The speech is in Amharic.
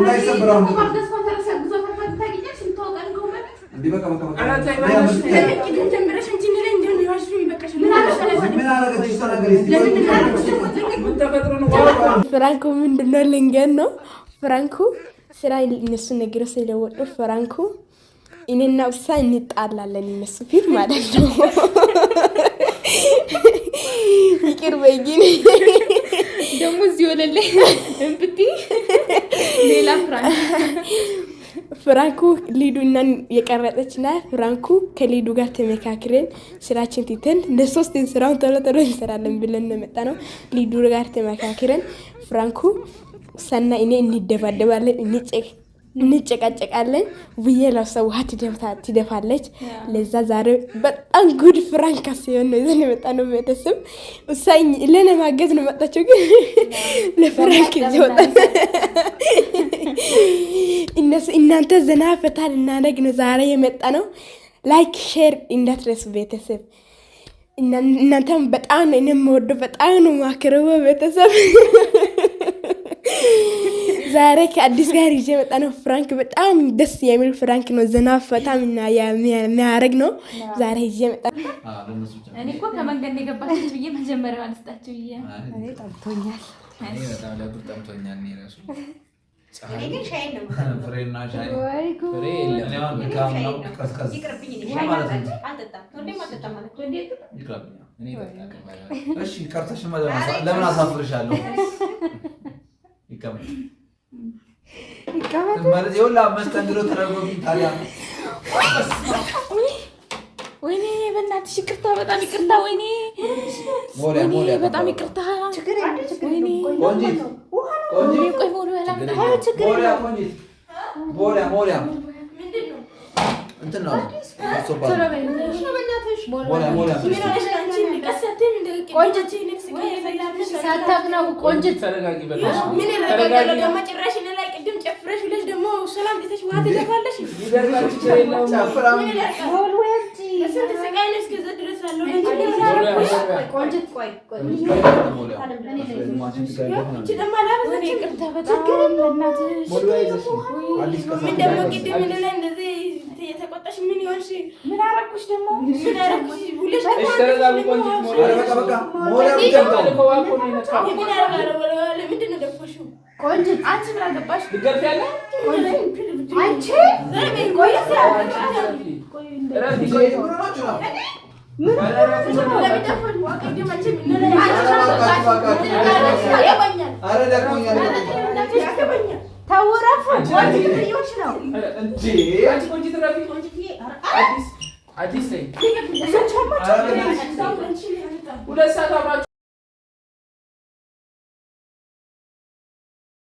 እንዳይሰብራው ፍራንኩ ምንድነው ልንገር ነው ፍራንኩ ስራ እነሱ ነገር ስለወጡ ፍራንኩ እኔና እሷ እንጣላለን እነሱ ፊት ማለት ነው። ይቅር በይኝ ደግሞ እዚህ ወለለ እንብቲ ሌላ ፍራንኩ ሊዱና የቀረጠችና ፍራንኩ ከሊዱ ጋር ተመካክረን ስራችን ትተን ለሶስትን ስራውን ተለተረ እንሰራለን ብለን ነው መጣነው። ሊዱ ጋር ተመካክረን ፍራንኩ ሰና እኔ እንደባደባለን እንጨቃጨቃለን ብዬ ለሰው ውሃት ትደፋለች። ለዛ ዛሬ በጣም ጉድ ፍራንክ ሲሆን ነው ይዘን መጣነው። ቤተሰብ እሳይ ለኔ ማገዝ ነው መጣቸው ግን ለፍራንክ ይወጣ እናንተ ዘና ፈታል እናደግ ነው ዛሬ የመጣነው። ላይክ ሼር እንዳትረሱ ቤተሰብ። እናንተም በጣም ነው የምወደው በጣም ነው ማከረው ቤተሰብ። ዛሬ ከአዲስ ጋር ይዤ መጣነው። ፍራንክ በጣም ደስ የሚል ፍራንክ ነው። ዘና ፈታም እና የሚያረግ ነው ዛሬ ይዤ መጣነው። እኔ እኮ ከመንገድ የገባችሁ ብዬ መጀመሪያው አልስጣችሁ ብዬ እኔ ጠምቶኛል። እኔ በጣም ለብር ጠምቶኛል። እኔ ራሱ እኔ ግን ሻይ ነው ፍሬና ሻይ ወይ ፍሬ የለም። እኔ አሁን ካም ነው ከስከስ ይቅርብኝ። እኔ ሻይ ማለት አልጠጣም። ወንዴም አልጠጣም ማለት ነው። እንዴት ይቅርብኝ። እኔ በቃ እሺ ከርተሽ ለምን አሳፍርሻለሁ? ይቀበል ማለት ይኸውላ መስተንግዶ ተደርጎብኝ ታዲያ ወይኔ በእናትሽ ይቅርታ በጣም ይቅርታ ወይኔ ሞሪያ በጣም ይቅርታ ወይኔ ቆንጂት ቆይ ሞሪያ ሞሪያ ምንድነው እንትን ነው አሶባ ሞሪያ ሳታብናው ቆንጂት ተረጋጊ በላሽ ምን ያረጋጋል? ደግሞ ጭራሽ ላይ ቅድም ጨፍረሽ ብለሽ ደግሞ ሰላም ቤተሽ ዋት ይደፋለሽ ይደርጋች ይችላል ጨፍራ ምን ያረጋል? ወልወጪ ለስንት ስቃይ ነው እስከዛ ድረስ አለው ቆንጂት ቆይ እቺ ደግሞ አላበዛች ይቅርታ በጣም እናትሽ ምን ደግሞ ቅድም ምን ላይ እንደዚህ የተቆጣሽ ምን ይሆንሽ? ምን አረኩሽ ደግሞ ምን አረኩሽ? ሁለሽ እሺ ተረጋጉ ቆንጂት በቃ ሞሪያ ምንድን ነው ደፈሽው? ቆንጂት አንቺ ምን አገባሽ? ልገርፊያለ አንቺ ቆይ አዲስ ነኝ